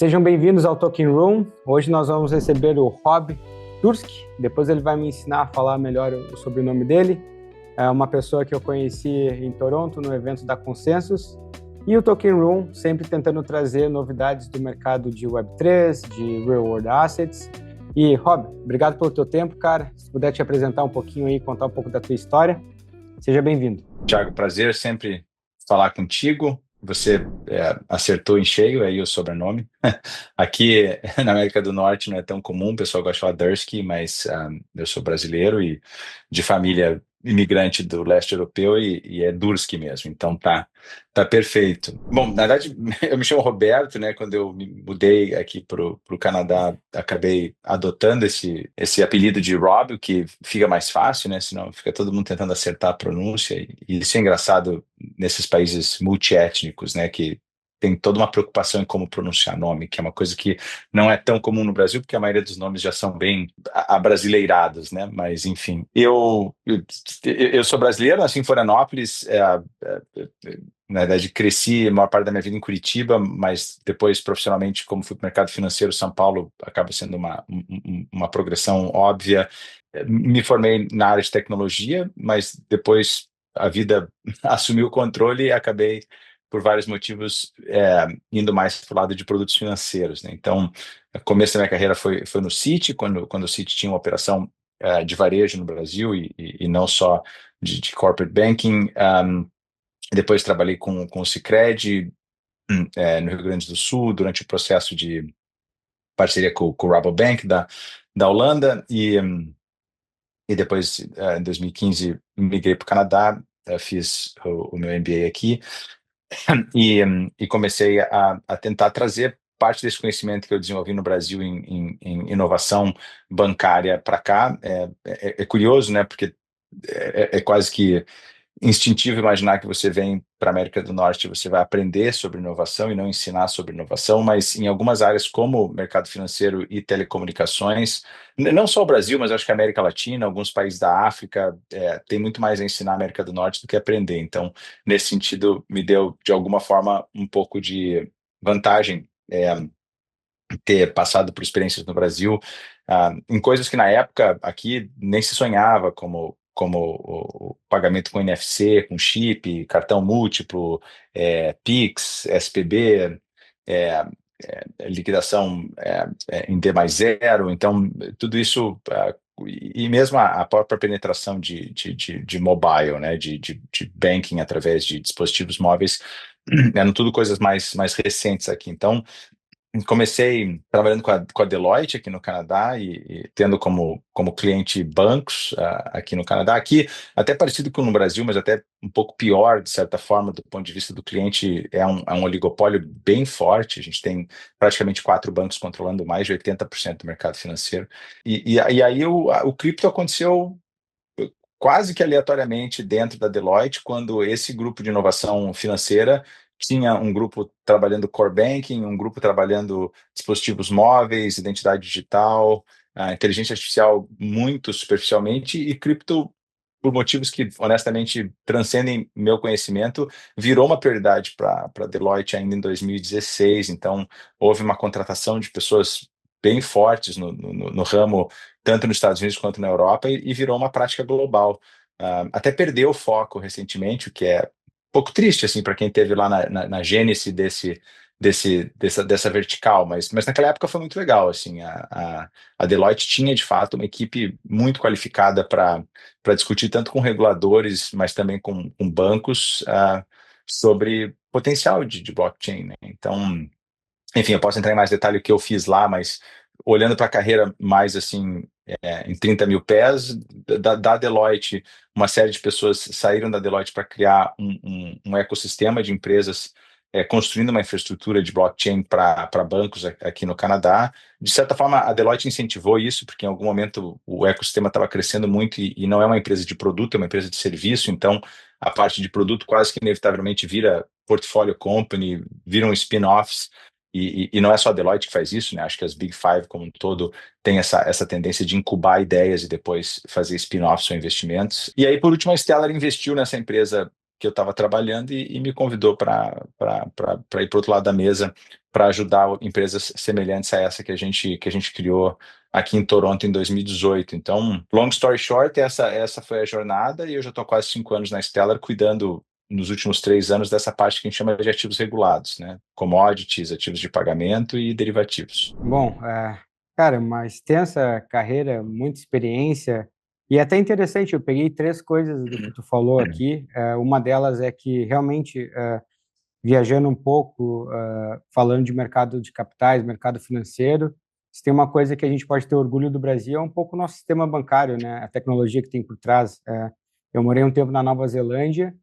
Sejam bem-vindos ao Token Room. Hoje nós vamos receber o Rob Tursky. Depois ele vai me ensinar a falar melhor o sobrenome dele. É uma pessoa que eu conheci em Toronto, no evento da Consensus. E o Token Room sempre tentando trazer novidades do mercado de Web3, de Real World Assets. E, Rob, obrigado pelo teu tempo, cara. Se puder te apresentar um pouquinho aí, contar um pouco da tua história, seja bem-vindo. Thiago, prazer sempre falar contigo. Você acertou em cheio aí o sobrenome. Aqui na América do Norte não é tão comum, o pessoal gosta de falar Dursky, mas eu sou brasileiro e de família imigrante do leste europeu e é Dursky mesmo, então tá perfeito. Bom, na verdade, eu me chamo Roberto, né? Quando eu me mudei aqui pro Canadá, acabei adotando esse apelido de Rob, o que fica mais fácil, né? Senão fica todo mundo tentando acertar a pronúncia, e isso é engraçado nesses países multiétnicos, né? Que tem toda uma preocupação em como pronunciar nome, que é uma coisa que não é tão comum no Brasil, porque a maioria dos nomes já são bem abrasileirados, né? Mas, enfim, eu sou brasileiro, nasci em Florianópolis, na verdade, cresci a maior parte da minha vida em Curitiba, mas depois, profissionalmente, como fui para o mercado financeiro, São Paulo acaba sendo uma progressão óbvia. Me formei na área de tecnologia, mas depois a vida assumiu o controle e acabei, por vários motivos, indo mais para o lado de produtos financeiros, né? Então, o começo da minha carreira foi no Citi, quando o Citi tinha uma operação de varejo no Brasil e não só de corporate banking. Depois trabalhei com o Sicredi no Rio Grande do Sul, durante o processo de parceria com o Rabobank da Holanda, e depois, em 2015, migrei para o Canadá, fiz o meu MBA aqui, e comecei a tentar trazer parte desse conhecimento que eu desenvolvi no Brasil em inovação bancária para cá. É curioso, né? Porque é quase que instintivo imaginar que você vem para a América do Norte e você vai aprender sobre inovação e não ensinar sobre inovação, mas em algumas áreas como mercado financeiro e telecomunicações, não só o Brasil, mas acho que a América Latina, alguns países da África, tem muito mais a ensinar a América do Norte do que aprender. Então, nesse sentido, me deu, de alguma forma, um pouco de vantagem ter passado por experiências no Brasil, em coisas que na época aqui nem se sonhava, como o pagamento com NFC, com chip, cartão múltiplo, Pix, SPB, é, liquidação em D mais zero. Então, tudo isso, e mesmo a própria penetração de mobile, né, de banking através de dispositivos móveis, eram tudo coisas mais recentes aqui. Então, comecei trabalhando com a Deloitte aqui no Canadá e tendo como cliente bancos aqui no Canadá. Aqui, até parecido com no Brasil, mas até um pouco pior, de certa forma, do ponto de vista do cliente, é um oligopólio bem forte. A gente tem praticamente 4 bancos controlando mais de 80% do mercado financeiro. E aí o cripto aconteceu quase que aleatoriamente dentro da Deloitte, quando esse grupo de inovação financeira tinha um grupo trabalhando core banking, um grupo trabalhando dispositivos móveis, identidade digital, inteligência artificial muito superficialmente, e cripto, por motivos que honestamente transcendem meu conhecimento, virou uma prioridade para a Deloitte ainda em 2016. Então, houve uma contratação de pessoas bem fortes no ramo, tanto nos Estados Unidos quanto na Europa, e virou uma prática global. Até perdeu o foco recentemente, o que é um pouco triste assim para quem esteve lá na gênese dessa vertical, mas naquela época foi muito legal. Assim, a Deloitte tinha de fato uma equipe muito qualificada para discutir tanto com reguladores, mas também com bancos, sobre potencial de blockchain, né? Então, enfim, eu posso entrar em mais detalhe o que eu fiz lá, mas olhando para a carreira mais assim, em 30 mil pés, da Deloitte, uma série de pessoas saíram da Deloitte para criar um ecossistema de empresas, construindo uma infraestrutura de blockchain para bancos aqui no Canadá. De certa forma, a Deloitte incentivou isso, porque em algum momento o ecossistema estava crescendo muito e não é uma empresa de produto, é uma empresa de serviço. Então, a parte de produto quase que inevitavelmente vira portfólio company, viram spin-offs. E não é só a Deloitte que faz isso, né? Acho que as Big Five como um todo têm essa tendência de incubar ideias e depois fazer spin-offs ou investimentos. E aí, por último, a Stellar investiu nessa empresa que eu estava trabalhando e me convidou para ir para o outro lado da mesa para ajudar empresas semelhantes a essa que a gente criou aqui em Toronto em 2018. Então, long story short, essa foi a jornada e eu já estou há quase 5 anos na Stellar cuidando nos últimos 3 anos dessa parte que a gente chama de ativos regulados, né? Commodities, ativos de pagamento e derivativos. Bom, cara, uma extensa carreira, muita experiência, e é até interessante, eu peguei três coisas do que tu falou aqui. Uma delas é que realmente, viajando um pouco, falando de mercado de capitais, mercado financeiro, se tem uma coisa que a gente pode ter orgulho do Brasil é um pouco o nosso sistema bancário, né? A tecnologia que tem por trás. Eu morei um tempo na Nova Zelândia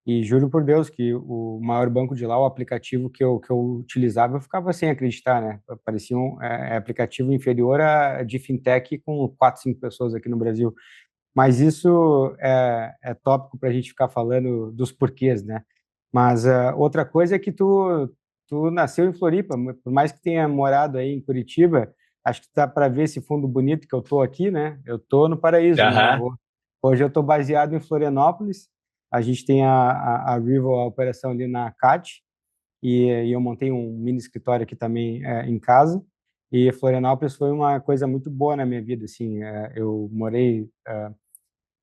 e juro por Deus que o maior banco de lá, o aplicativo que eu utilizava, eu ficava sem acreditar, né? Parecia um aplicativo inferior a de fintech com 4, 5 pessoas aqui no Brasil. Mas isso é tópico para a gente ficar falando dos porquês, né? Mas outra coisa é que tu nasceu em Floripa, por mais que tenha morado aí em Curitiba, acho que dá para ver esse fundo bonito que eu tô aqui, né? Eu tô no paraíso, né? Aham. Hoje eu tô baseado em Florianópolis. A gente tem a Rival, a operação ali na CAT, e eu montei um mini escritório aqui também em casa. E Florianópolis foi uma coisa muito boa na minha vida, assim. Eu morei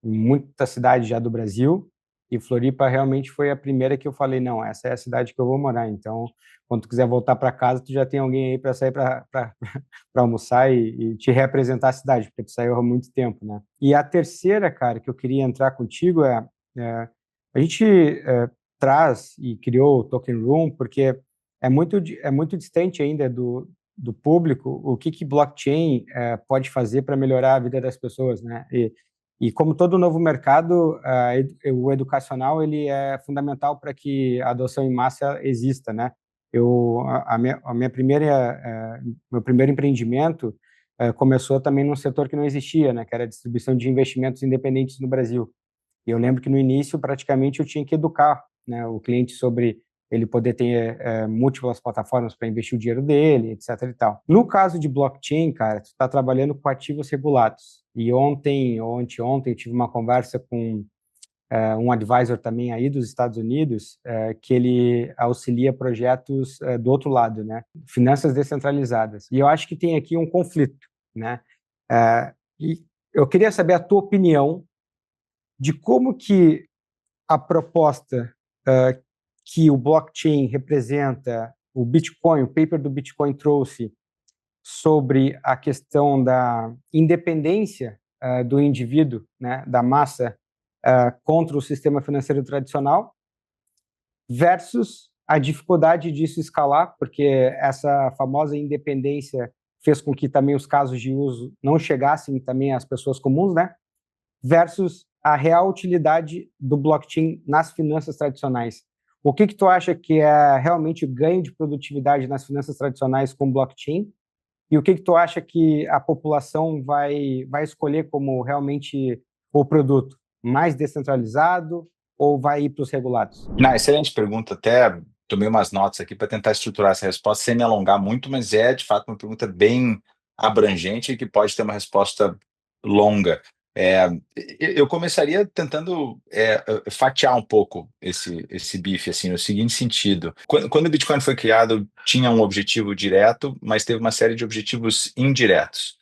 em muita cidade já do Brasil, e Floripa realmente foi a primeira que eu falei, não, essa é a cidade que eu vou morar. Então, quando tu quiser voltar para casa, tu já tem alguém aí para sair para almoçar e te representar a cidade, porque tu saiu há muito tempo, né? E a terceira, cara, que eu queria entrar contigo é a gente traz e criou o Token Room porque é muito distante ainda do público o que blockchain pode fazer para melhorar a vida das pessoas, né? E como todo novo mercado, o educacional ele é fundamental para que a adoção em massa exista, né? A minha primeira, meu primeiro empreendimento começou também num setor que não existia, né? Que era a distribuição de investimentos independentes no Brasil. E eu lembro que no início, praticamente, eu tinha que educar, né, o cliente sobre ele poder ter múltiplas plataformas para investir o dinheiro dele, etc. e tal. No caso de blockchain, cara, tu está trabalhando com ativos regulados. E ontem ou anteontem eu tive uma conversa com um advisor também aí dos Estados Unidos, que ele auxilia projetos do outro lado, né? Finanças descentralizadas. E eu acho que tem aqui um conflito, né? E eu queria saber a tua opinião de como que a proposta que o blockchain representa, o Bitcoin, o paper do Bitcoin trouxe sobre a questão da independência do indivíduo, né, da massa, contra o sistema financeiro tradicional, versus a dificuldade disso escalar, porque essa famosa independência fez com que também os casos de uso não chegassem também às pessoas comuns, né? Versus a real utilidade do blockchain nas finanças tradicionais. O que tu acha que é realmente o ganho de produtividade nas finanças tradicionais com blockchain? E o que tu acha que a população vai escolher como realmente o produto? Mais descentralizado ou vai ir para os regulados? Excelente pergunta. Até tomei umas notas aqui para tentar estruturar essa resposta sem me alongar muito, mas é de fato uma pergunta bem abrangente e que pode ter uma resposta longa. É, eu começaria tentando fatiar um pouco esse bife, assim, no seguinte sentido. Quando o Bitcoin foi criado, tinha um objetivo direto, mas teve uma série de objetivos indiretos.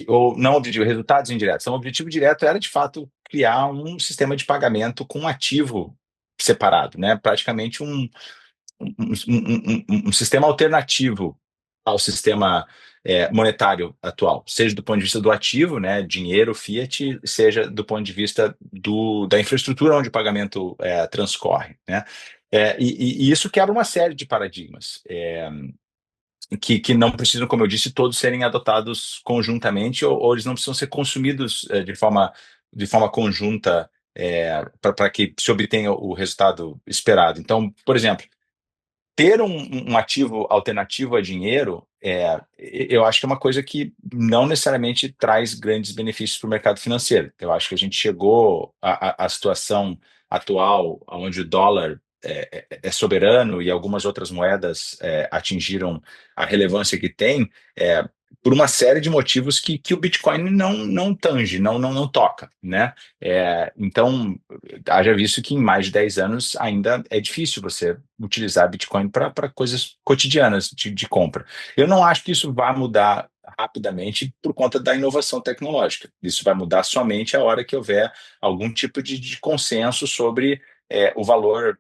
Ou não objetivo, resultados indiretos. Então, o objetivo direto era, de fato, criar um sistema de pagamento com um ativo separado, né? Praticamente um sistema alternativo ao sistema monetário atual, seja do ponto de vista do ativo, né, dinheiro, fiat, seja do ponto de vista da infraestrutura onde o pagamento transcorre, né? E isso quebra uma série de paradigmas. Que não precisam, como eu disse, todos serem adotados conjuntamente, ou eles não precisam ser consumidos de forma conjunta para que se obtenha o resultado esperado. Então, por exemplo, ter um ativo alternativo a dinheiro, eu acho que é uma coisa que não necessariamente traz grandes benefícios para o mercado financeiro. Eu acho que a gente chegou à situação atual, onde o dólar é soberano e algumas outras moedas atingiram a relevância que tem, por uma série de motivos que o Bitcoin não tange, não toca, né? Então, haja visto que em mais de 10 anos ainda é difícil você utilizar Bitcoin para coisas cotidianas de compra. Eu não acho que isso vá mudar rapidamente por conta da inovação tecnológica. Isso vai mudar somente a hora que houver algum tipo de consenso sobre o valor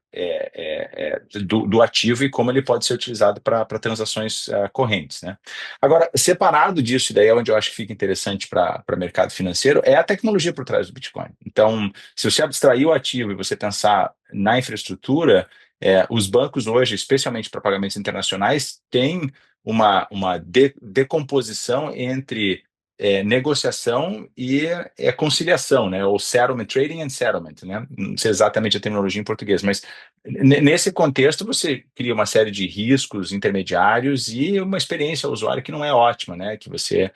do ativo e como ele pode ser utilizado para transações correntes, né? Agora, separado disso, e daí é onde eu acho que fica interessante para o mercado financeiro, é a tecnologia por trás do Bitcoin. Então, se você abstrair o ativo e você pensar na infraestrutura, os bancos hoje, especialmente para pagamentos internacionais, têm uma decomposição entre negociação e conciliação, né? Ou settlement, trading and settlement, né? Não sei exatamente a terminologia em português, mas nesse contexto você cria uma série de riscos intermediários e uma experiência ao usuário que não é ótima, né? Que você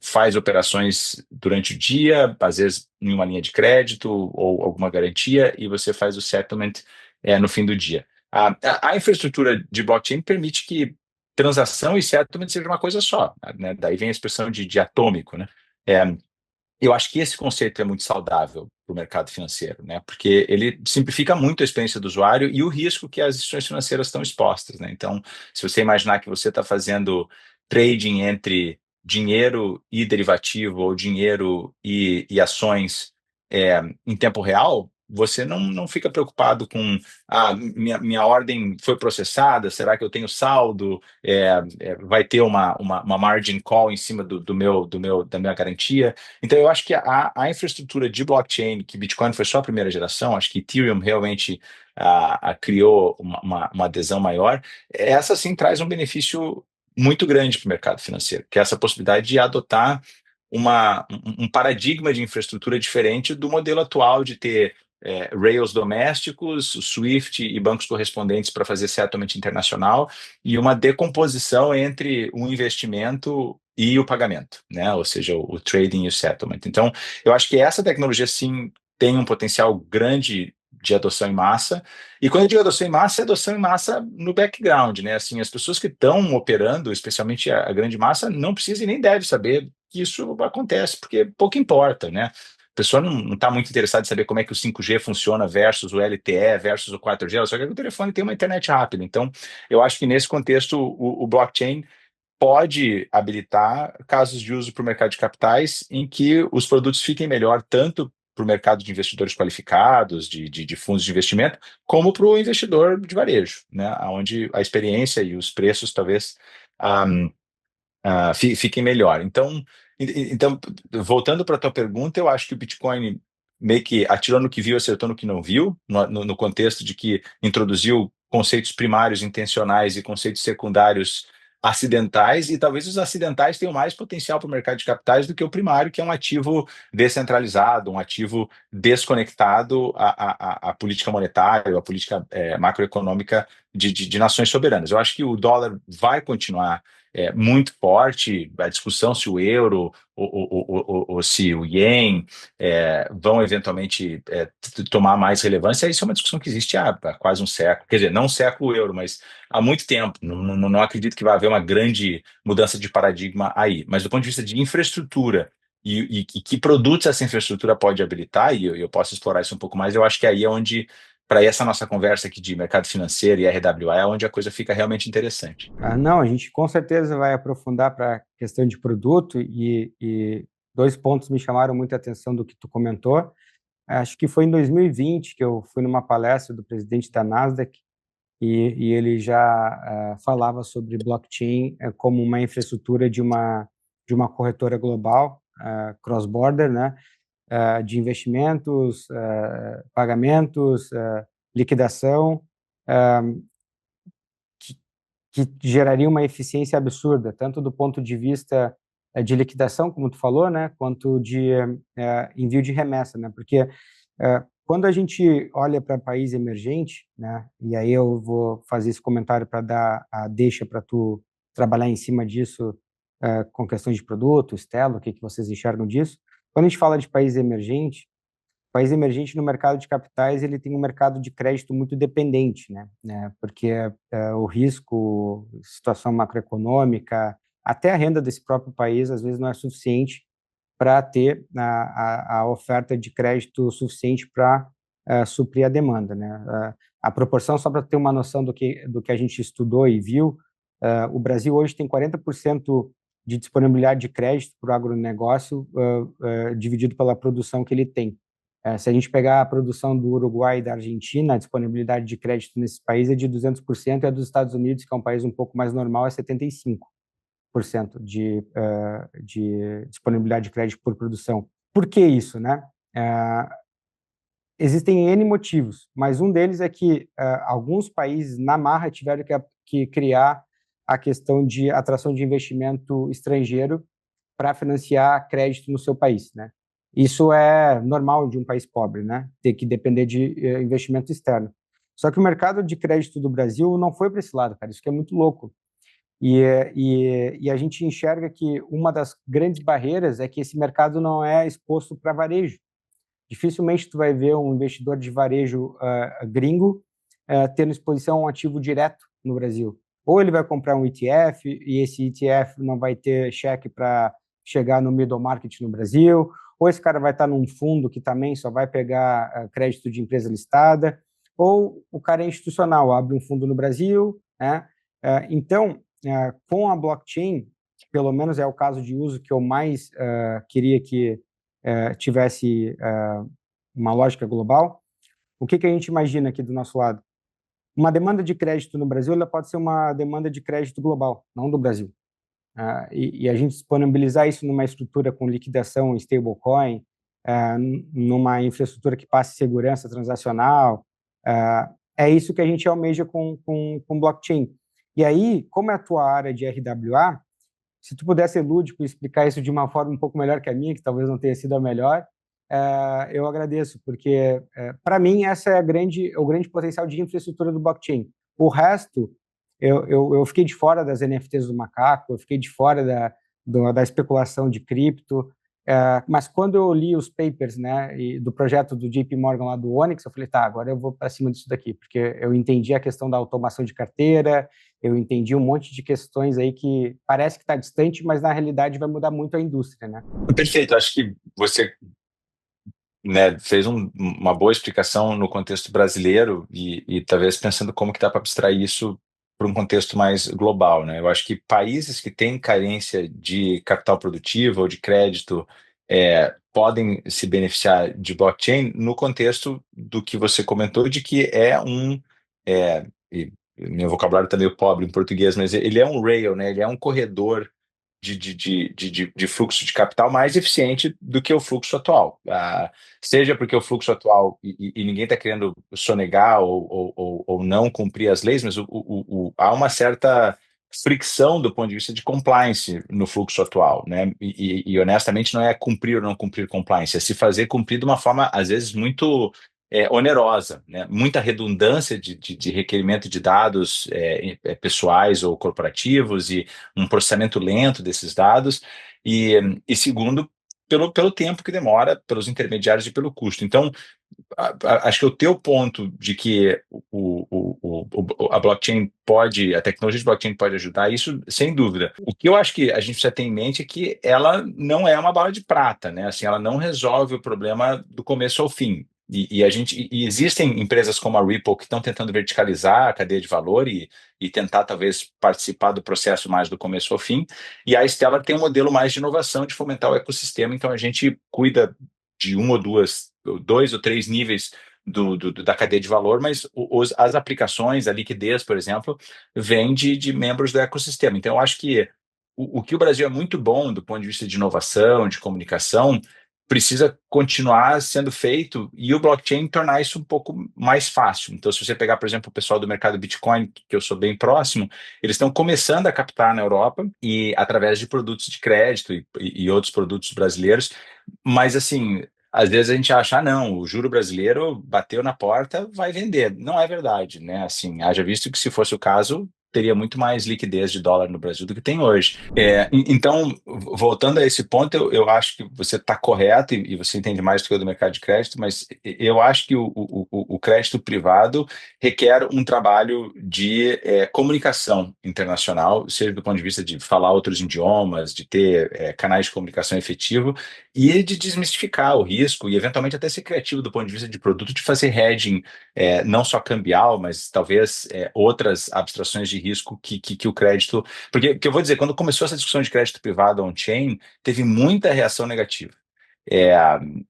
faz operações durante o dia, às vezes em uma linha de crédito ou alguma garantia, e você faz o settlement no fim do dia. A infraestrutura de blockchain permite que transação e settlement seja uma coisa só, né? Daí vem a expressão de atômico, né? É, eu acho que esse conceito é muito saudável para o mercado financeiro, né? Porque ele simplifica muito a experiência do usuário e o risco que as instituições financeiras estão expostas, né? Então, se você imaginar que você está fazendo trading entre dinheiro e derivativo ou dinheiro e ações em tempo real, você não fica preocupado com minha ordem foi processada, será que eu tenho saldo? Vai ter uma margin call em cima da minha garantia. Então, eu acho que a infraestrutura de blockchain, que Bitcoin foi só a primeira geração, acho que Ethereum realmente criou uma adesão maior, essa sim traz um benefício muito grande para o mercado financeiro, que é essa possibilidade de adotar um paradigma de infraestrutura diferente do modelo atual de ter Rails domésticos, Swift e bancos correspondentes para fazer settlement internacional e uma decomposição entre o investimento e o pagamento, né? Ou seja, o trading e o settlement. Então, eu acho que essa tecnologia sim tem um potencial grande de adoção em massa. E quando eu digo adoção em massa, é adoção em massa no background, né? Assim, as pessoas que estão operando, especialmente a grande massa, não precisam e nem devem saber que isso acontece, porque pouco importa, né? A pessoa não está muito interessada em saber como é que o 5G funciona versus o LTE versus o 4G, ela só quer que o telefone tenha uma internet rápida. Então, eu acho que nesse contexto, o blockchain pode habilitar casos de uso para o mercado de capitais em que os produtos fiquem melhor tanto para o mercado de investidores qualificados, de fundos de investimento, como para o investidor de varejo, né? Onde a experiência e os preços talvez fiquem melhor. Então, voltando para a tua pergunta, eu acho que o Bitcoin meio que atirou no que viu, acertou no que não viu, no contexto de que introduziu conceitos primários intencionais e conceitos secundários acidentais, e talvez os acidentais tenham mais potencial para o mercado de capitais do que o primário, que é um ativo descentralizado, um ativo desconectado à política monetária, à política macroeconômica de nações soberanas. Eu acho que o dólar vai continuar muito forte, a discussão se o euro ou se o ien vão eventualmente tomar mais relevância, isso é uma discussão que existe há quase um século, quer dizer, não um século o euro, mas há muito tempo. Não acredito que vai haver uma grande mudança de paradigma aí, mas do ponto de vista de infraestrutura e que produtos essa infraestrutura pode habilitar, e eu posso explorar isso um pouco mais, eu acho que aí é onde, para essa nossa conversa aqui de mercado financeiro e RWA, é onde a coisa fica realmente interessante. Não, a gente com certeza vai aprofundar para a questão de produto e dois pontos me chamaram muita atenção do que tu comentou. Acho que foi em 2020 que eu fui numa palestra do presidente da Nasdaq e ele já falava sobre blockchain como uma infraestrutura de uma corretora global, cross-border, né, de investimentos, pagamentos, liquidação, que geraria uma eficiência absurda, tanto do ponto de vista de liquidação, como tu falou, né, quanto de envio de remessa, né, porque quando a gente olha para país emergente, né, e aí eu vou fazer esse comentário para dar a deixa para tu trabalhar em cima disso com questões de produto, Stella, o que vocês enxergam disso? Quando a gente fala de país emergente no mercado de capitais, ele tem um mercado de crédito muito dependente, né? Porque o risco, situação macroeconômica, até a renda desse próprio país, às vezes, não é suficiente para ter a oferta de crédito suficiente para suprir a demanda, né? A proporção, só para ter uma noção do que a gente estudou e viu, o Brasil hoje tem 40% de disponibilidade de crédito para o agronegócio, dividido pela produção que ele tem. Se a gente pegar a produção do Uruguai e da Argentina, a disponibilidade de crédito nesse país é de 200%, e a dos Estados Unidos, que é um país um pouco mais normal, é 75% de disponibilidade de crédito por produção. Por que isso, né? Existem N motivos, mas um deles é que alguns países, na marra, tiveram que criar a questão de atração de investimento estrangeiro para financiar crédito no seu país, né? Isso é normal de um país pobre, né? Ter que depender de investimento externo. Só que o mercado de crédito do Brasil não foi para esse lado, cara. Isso que é muito louco. E a gente enxerga que uma das grandes barreiras é que esse mercado não é exposto para varejo. Dificilmente tu vai ver um investidor de varejo gringo tendo exposição a um ativo direto no Brasil. Ou ele vai comprar um ETF e esse ETF não vai ter cheque para chegar no middle market no Brasil, ou esse cara vai estar num fundo que também só vai pegar crédito de empresa listada, ou o cara é institucional, abre um fundo no Brasil, né? Então, com a blockchain, que pelo menos é o caso de uso que eu mais queria que tivesse uma lógica global, o que a gente imagina aqui do nosso lado? Uma demanda de crédito no Brasil ela pode ser uma demanda de crédito global, não do Brasil. E a gente disponibilizar isso numa estrutura com liquidação em stablecoin, numa infraestrutura que passe segurança transacional, é isso que a gente almeja com blockchain. E aí, como é a tua área de RWA, se tu puder ser lúdico e explicar isso de uma forma um pouco melhor que a minha, que talvez não tenha sido a melhor, eu agradeço, porque, para mim, essa é o grande potencial de infraestrutura do blockchain. O resto, eu fiquei de fora das NFTs do macaco, eu fiquei de fora da especulação de cripto, mas quando eu li os papers, né, do projeto do JP Morgan lá do Onyx, eu falei, tá, agora eu vou para cima disso daqui, porque eu entendi a questão da automação de carteira, eu entendi um monte de questões aí que parece que está distante, mas na realidade vai mudar muito a indústria, né? Perfeito, acho que você, né, fez uma boa explicação no contexto brasileiro e talvez pensando como que dá para abstrair isso para um contexto mais global, né? Eu acho que países que têm carência de capital produtivo ou de crédito podem se beneficiar de blockchain no contexto do que você comentou, de que e meu vocabulário está meio pobre em português, mas ele é um rail, né? Ele é um corredor de fluxo de capital mais eficiente do que o fluxo atual. Seja porque o fluxo atual, e ninguém está querendo sonegar ou não cumprir as leis, mas há uma certa fricção do ponto de vista de compliance no fluxo atual, né? E honestamente não é cumprir ou não cumprir compliance, é se fazer cumprir de uma forma, às vezes, muito onerosa, né? Muita redundância de requerimento de dados pessoais ou corporativos e um processamento lento desses dados e segundo, pelo tempo que demora, pelos intermediários e pelo custo. Então, acho que o teu ponto de que a blockchain a tecnologia de blockchain pode ajudar, isso sem dúvida. O que eu acho que a gente precisa ter em mente é que ela não é uma bala de prata, né? Assim, ela não resolve o problema do começo ao fim. E existem empresas como a Ripple que estão tentando verticalizar a cadeia de valor e tentar talvez participar do processo mais do começo ao fim. E a Stellar tem um modelo mais de inovação, de fomentar o ecossistema. Então a gente cuida de dois ou três níveis da cadeia de valor, mas as aplicações, a liquidez, por exemplo, vem de membros do ecossistema. Então eu acho que o que o Brasil é muito bom do ponto de vista de inovação, de comunicação, precisa continuar sendo feito e o blockchain tornar isso um pouco mais fácil. Então, se você pegar, por exemplo, o pessoal do mercado Bitcoin, que eu sou bem próximo, eles estão começando a captar na Europa e através de produtos de crédito e outros produtos brasileiros, mas assim, às vezes a gente acha, não, o juro brasileiro bateu na porta, vai vender. Não é verdade, né? Assim, haja visto que se fosse o caso, teria muito mais liquidez de dólar no Brasil do que tem hoje. Então, voltando a esse ponto, eu acho que você está correto e você entende mais do que eu do mercado de crédito, mas eu acho que o crédito privado requer um trabalho de comunicação internacional, seja do ponto de vista de falar outros idiomas, de ter canais de comunicação efetivo e de desmistificar o risco e, eventualmente, até ser criativo do ponto de vista de produto, de fazer hedging, não só cambial, mas talvez outras abstrações de risco que o crédito... Porque eu vou dizer, quando começou essa discussão de crédito privado on-chain, teve muita reação negativa.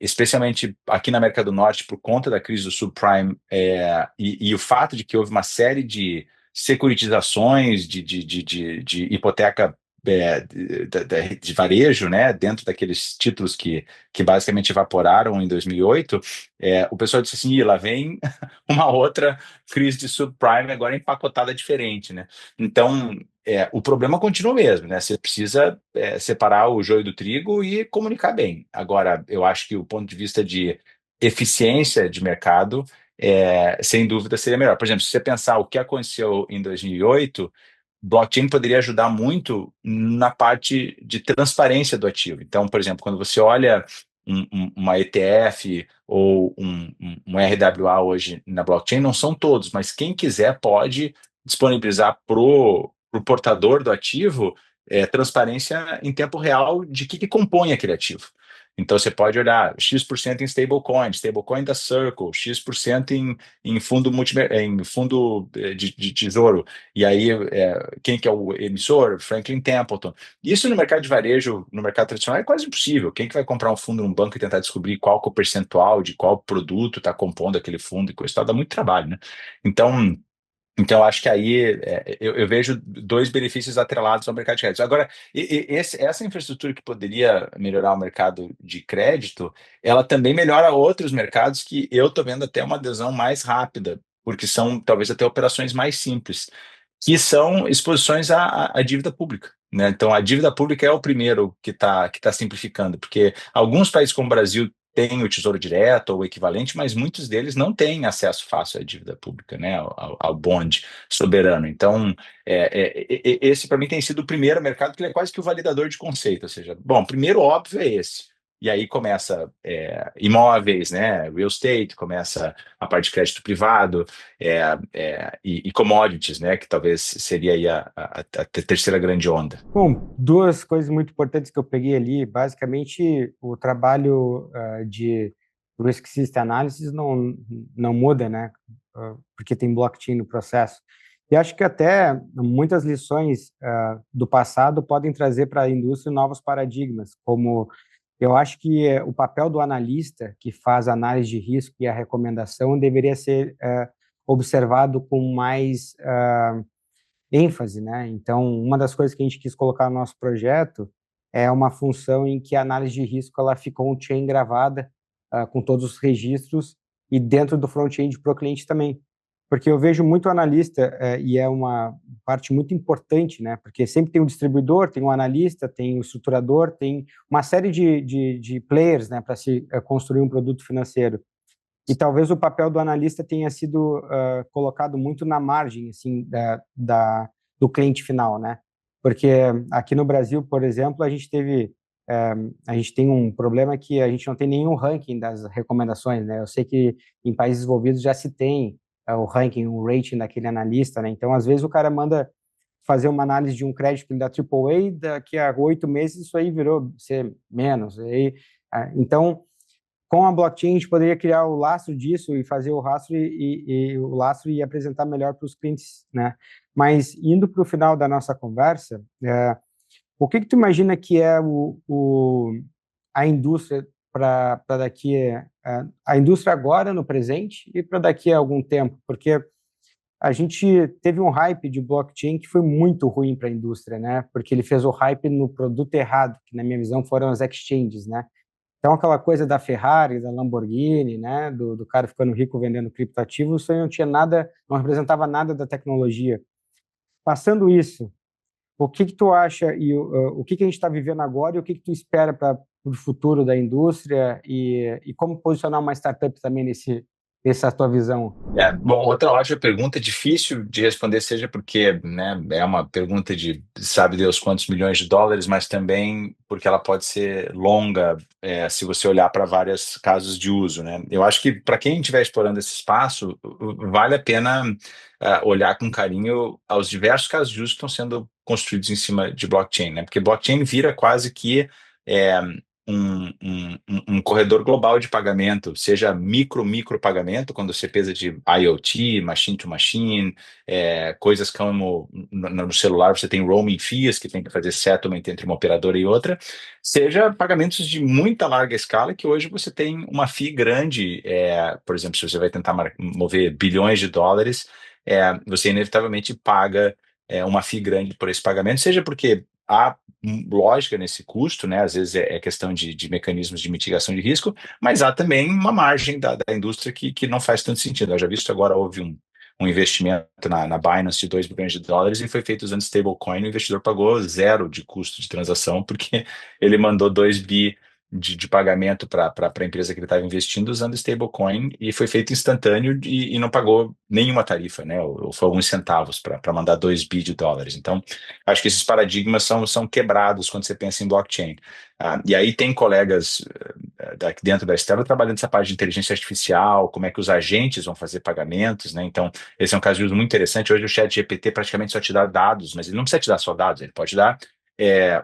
Especialmente aqui na América do Norte, por conta da crise do subprime, e o fato de que houve uma série de securitizações de hipoteca de varejo, né, dentro daqueles títulos que basicamente evaporaram em 2008, o pessoal disse assim, lá vem uma outra crise de subprime agora empacotada diferente, né? Então, o problema continua o mesmo, né? Você precisa separar o joio do trigo e comunicar bem. Agora, eu acho que o ponto de vista de eficiência de mercado, sem dúvida, seria melhor. Por exemplo, se você pensar o que aconteceu em 2008, blockchain poderia ajudar muito na parte de transparência do ativo. Então, por exemplo, quando você olha uma ETF ou um RWA hoje na blockchain, não são todos, mas quem quiser pode disponibilizar para o portador do ativo transparência em tempo real de que compõe aquele ativo. Então, você pode olhar X% em stablecoin da Circle, X% em fundo, em fundo de tesouro. E aí, quem que é o emissor? Franklin Templeton. Isso no mercado de varejo, no mercado tradicional, é quase impossível. Quem que vai comprar um fundo num banco e tentar descobrir qual que é o percentual de qual produto está compondo aquele fundo e coisa e tal, dá muito trabalho, né? Então, acho que aí eu vejo dois benefícios atrelados ao mercado de crédito. Agora, essa infraestrutura que poderia melhorar o mercado de crédito, ela também melhora outros mercados que eu estou vendo até uma adesão mais rápida, porque são talvez até operações mais simples, que são exposições à dívida pública, né? Então, a dívida pública é o primeiro que tá simplificando, porque alguns países como o Brasil têm o Tesouro Direto ou o equivalente, mas muitos deles não têm acesso fácil à dívida pública, né? Ao bond soberano. Então, esse para mim tem sido o primeiro mercado que ele é quase que o validador de conceito, ou seja, bom, primeiro óbvio é esse. E aí começa imóveis, né? Real estate, começa a parte de crédito privado, e commodities, né? Que talvez seria aí a terceira grande onda. Bom, duas coisas muito importantes que eu peguei ali. Basicamente, o trabalho de Risk System Analysis não muda, né? Porque tem blockchain no processo. E acho que até muitas lições do passado podem trazer para a indústria novos paradigmas, como eu acho que o papel do analista que faz a análise de risco e a recomendação deveria ser observado com mais ênfase, né? Então, uma das coisas que a gente quis colocar no nosso projeto é uma função em que a análise de risco ela ficou on-chain gravada com todos os registros e dentro do front-end para o cliente também. Porque eu vejo muito analista e é uma parte muito importante, né? Porque sempre tem um distribuidor, tem um analista, tem o estruturador, tem uma série de players, né, para se construir um produto financeiro. E talvez o papel do analista tenha sido colocado muito na margem, assim, do cliente final, né? Porque aqui no Brasil, por exemplo, a gente tem um problema que a gente não tem nenhum ranking das recomendações, né? Eu sei que em países desenvolvidos já se tem o ranking, o rating daquele analista, né? Então, às vezes o cara manda fazer uma análise de um crédito da AAA, daqui a 8 meses isso aí virou C menos. Então, com a blockchain, a gente poderia criar o lastro disso e fazer o rastro e o lastro e apresentar melhor para os clientes, né? Mas indo para o final da nossa conversa, o que tu imagina que é a indústria para daqui a indústria agora no presente e para daqui a algum tempo? Porque a gente teve um hype de blockchain que foi muito ruim para a indústria, né? Porque ele fez o hype no produto errado, que na minha visão foram as exchanges, né? Então, aquela coisa da Ferrari, da Lamborghini, né, do cara ficando rico vendendo criptoativos, isso aí não tinha nada, não representava nada da tecnologia. Passando isso, o que tu acha e o que a gente está vivendo agora e o que tu espera para o futuro da indústria e como posicionar uma startup também essa tua visão? Bom, outra ótima pergunta, difícil de responder, seja porque, né, é uma pergunta de sabe Deus quantos milhões de dólares, mas também porque ela pode ser longa, se você olhar para vários casos de uso, né? Eu acho que para quem estiver explorando esse espaço, vale a pena olhar com carinho aos diversos casos de uso que estão sendo construídos em cima de blockchain, né? Porque blockchain vira quase que é, um corredor global de pagamento, seja micro pagamento, quando você pesa de IoT, machine to machine, coisas como no celular você tem roaming fees, que tem que fazer settlement entre uma operadora e outra, seja pagamentos de muita larga escala, que hoje você tem uma fee grande, por exemplo, se você vai tentar mover bilhões de dólares, você inevitavelmente paga uma fee grande por esse pagamento, seja porque há lógica nesse custo, né? Às vezes é questão de mecanismos de mitigação de risco, mas há também uma margem da indústria que não faz tanto sentido. Eu já visto agora houve um investimento na Binance de 2 bilhões de dólares e foi feito usando stablecoin, o investidor pagou zero de custo de transação, porque ele mandou 2 bi de pagamento para a empresa que ele estava investindo usando stablecoin e foi feito instantâneo e não pagou nenhuma tarifa, né? Ou foi alguns centavos para mandar 2 bi de dólares. Então, acho que esses paradigmas são quebrados quando você pensa em blockchain. E aí tem colegas daqui dentro da Stellar trabalhando essa parte de inteligência artificial, como é que os agentes vão fazer pagamentos, né? Então, esse é um caso de uso muito interessante. Hoje o ChatGPT praticamente só te dá dados, mas ele não precisa te dar só dados, ele pode dar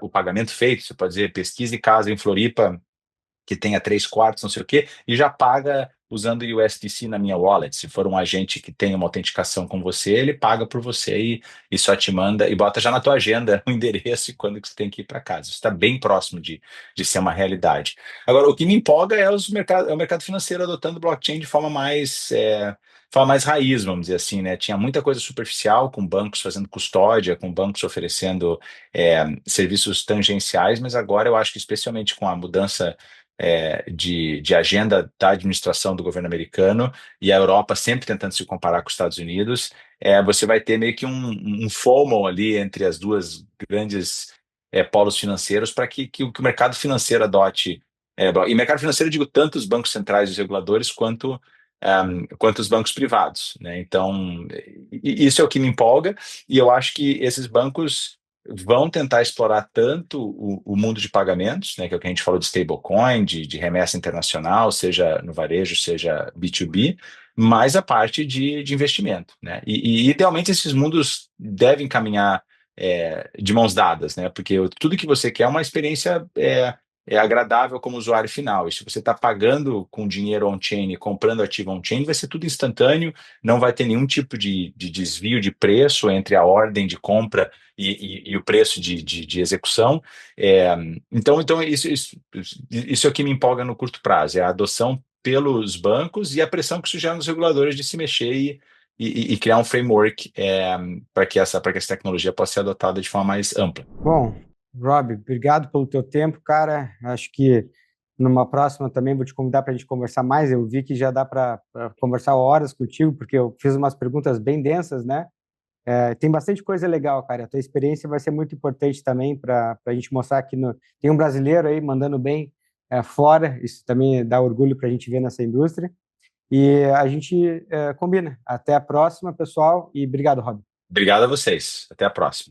o pagamento feito. Você pode dizer pesquise casa em Floripa que tenha 3 quartos, não sei o quê, e já paga usando o USDC na minha wallet. Se for um agente que tem uma autenticação com você, ele paga por você e só te manda e bota já na tua agenda o endereço e quando que você tem que ir para casa. Isso está bem próximo de ser uma realidade. Agora, o que me empolga é o mercado financeiro adotando blockchain de forma mais raiz, vamos dizer assim, né? Tinha muita coisa superficial, com bancos fazendo custódia, com bancos oferecendo serviços tangenciais, mas agora eu acho que especialmente com a mudança de agenda da administração do governo americano e a Europa sempre tentando se comparar com os Estados Unidos, você vai ter meio que um FOMO ali entre as duas grandes polos financeiros para que o mercado financeiro adote. E mercado financeiro, eu digo tanto os bancos centrais e os reguladores quanto os bancos privados, né? Então, isso é o que me empolga, e eu acho que esses bancos vão tentar explorar tanto o mundo de pagamentos, né, que é o que a gente falou de stablecoin, de remessa internacional, seja no varejo, seja B2B, mais a parte de investimento, né? E idealmente esses mundos devem caminhar de mãos dadas, né? Porque tudo que você quer é uma experiência agradável como usuário final. E se você está pagando com dinheiro on-chain e comprando ativo on-chain, vai ser tudo instantâneo, não vai ter nenhum tipo de desvio de preço entre a ordem de compra e o preço de execução. Então isso é o que me empolga no curto prazo, é a adoção pelos bancos e a pressão que isso gera nos reguladores de se mexer e criar um framework para que essa tecnologia possa ser adotada de forma mais ampla. Bom, Rob, obrigado pelo teu tempo, cara. Acho que numa próxima também vou te convidar para a gente conversar mais. Eu vi que já dá para conversar horas contigo, porque eu fiz umas perguntas bem densas, né? Tem bastante coisa legal, cara. A tua experiência vai ser muito importante também para a gente mostrar que tem um brasileiro aí mandando bem fora. Isso também dá orgulho para a gente ver nessa indústria. E a gente combina. Até a próxima, pessoal, e obrigado, Rob. Obrigado a vocês. Até a próxima.